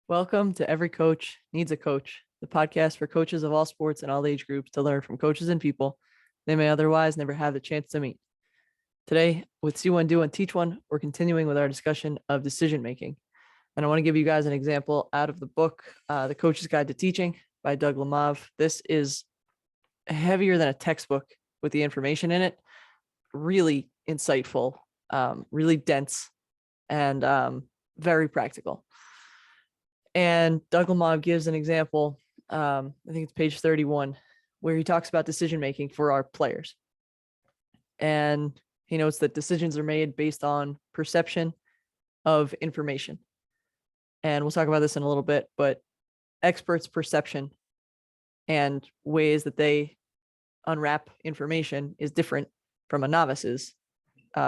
Welcome to Every Coach Needs a Coach, the podcast for coaches of all sports and all age groups to learn from coaches and people they may otherwise never have the chance to meet. Today, with See One, Do One, Teach One, we're continuing with our discussion of decision making. And I want to give you guys an example out of the book, The Coach's Guide to Teaching by Doug Lemov. This is heavier than a textbook with the information in it, really insightful, really dense, and very practical. And Doug Lemov gives an example, I think it's page 31, where he talks about decision making for our players. And he notes that decisions are made based on perception of information. And we'll talk about this in a little bit, but experts' perception and ways that they unwrap information is different from a novice's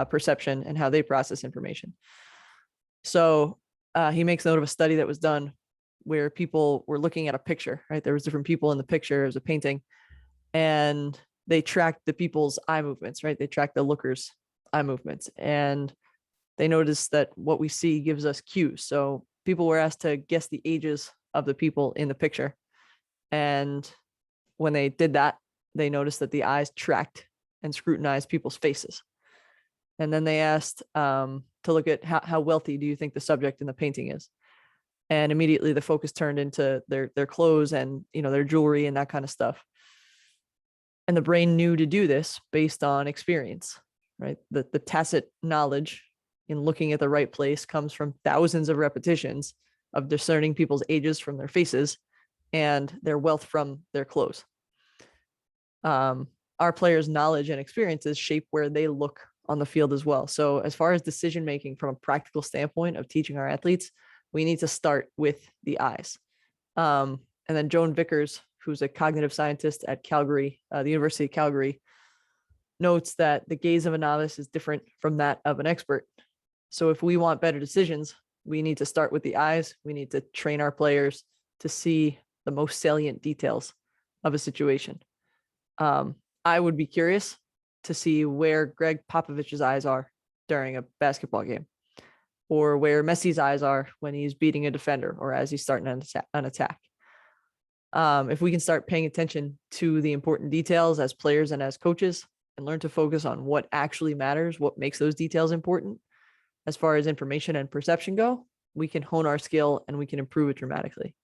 perception and how they process information. So he makes note of a study that was done where people were looking at a picture, right? There was different people in the picture. It was a painting, and they tracked the people's eye movements, right? They tracked the lookers' eye movements, and they noticed that what we see gives us cues. So people were asked to guess the ages of the people in the picture. And when they did that, they noticed that the eyes tracked and scrutinized people's faces. And then they asked to look at how wealthy do you think the subject in the painting is? And immediately the focus turned into their clothes and, their jewelry and that kind of stuff. And the brain knew to do this based on experience, right? The tacit knowledge in looking at the right place comes from thousands of repetitions of discerning people's ages from their faces and their wealth from their clothes. Our players' knowledge and experiences shape where they look on the field as well. So as far as decision making from a practical standpoint of teaching our athletes, we need to start with the eyes. And then Joan VIckers, who's a cognitive scientist at Calgary, the University of Calgary, notes that the gaze of a novice is different from that of an expert. So if we want better decisions, we need to start with the eyes. We need to train our players to see the most salient details of a situation. I would be curious to see where Greg Popovich's eyes are during a basketball game, or where Messi's eyes are when he's beating a defender or as he's starting an attack. If we can start paying attention to the important details as players and as coaches and learn to focus on what actually matters, what makes those details important, as far as information and perception go, we can hone our skill and we can improve it dramatically.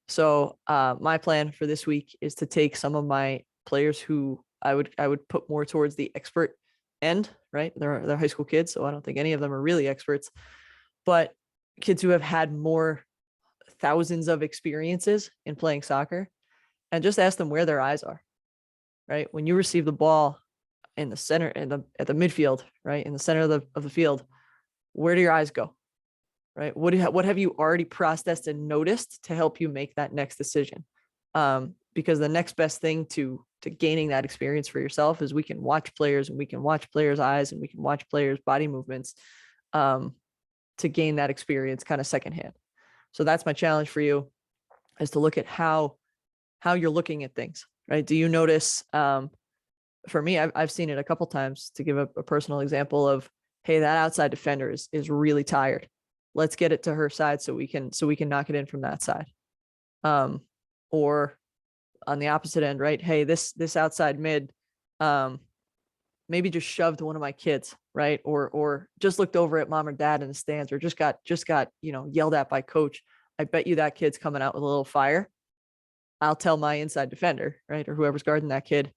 So my plan for this week is to take some of my players who I would put more towards the expert end, right? They're high school kids, so I don't think any of them are really experts, but kids who have had more thousands of experiences in playing soccer, and just ask them where their eyes are, right? When you receive the ball in the center, at the midfield, right? In the center of the field, where do your eyes go, right? What have you already processed and noticed to help you make that next decision? Because the next best thing to gaining that experience for yourself is we can watch players and we can watch players' eyes and we can watch players' body movements to gain that experience kind of secondhand. So that's my challenge for you, is to look at how you're looking at things, right? Do you notice, for me, I've seen it a couple times, to give a personal example of, hey, that outside defender is really tired. Let's get it to her side so we can knock it in from that side. Or on the opposite end, right? Hey, this outside mid, maybe just shoved one of my kids, right? Or just looked over at mom or dad in the stands, or just got yelled at by coach. I bet you that kid's coming out with a little fire. I'll tell my inside defender, right, or whoever's guarding that kid,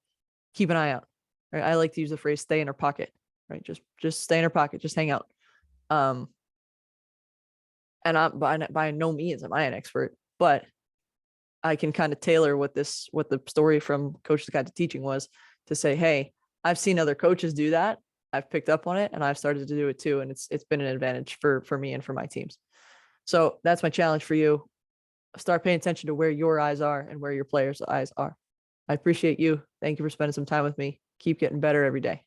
keep an eye out. Right? I like to use the phrase "stay in her pocket," right? Just stay in her pocket, just hang out. And I'm by no means am I an expert, but I can kind of tailor what the story from Coach's Guide to Teaching was, to say, hey, I've seen other coaches do that. I've picked up on it and I've started to do it too. And it's been an advantage for me and for my teams. So that's my challenge for you. Start paying attention to where your eyes are and where your players' eyes are. I appreciate you. Thank you for spending some time with me. Keep getting better every day.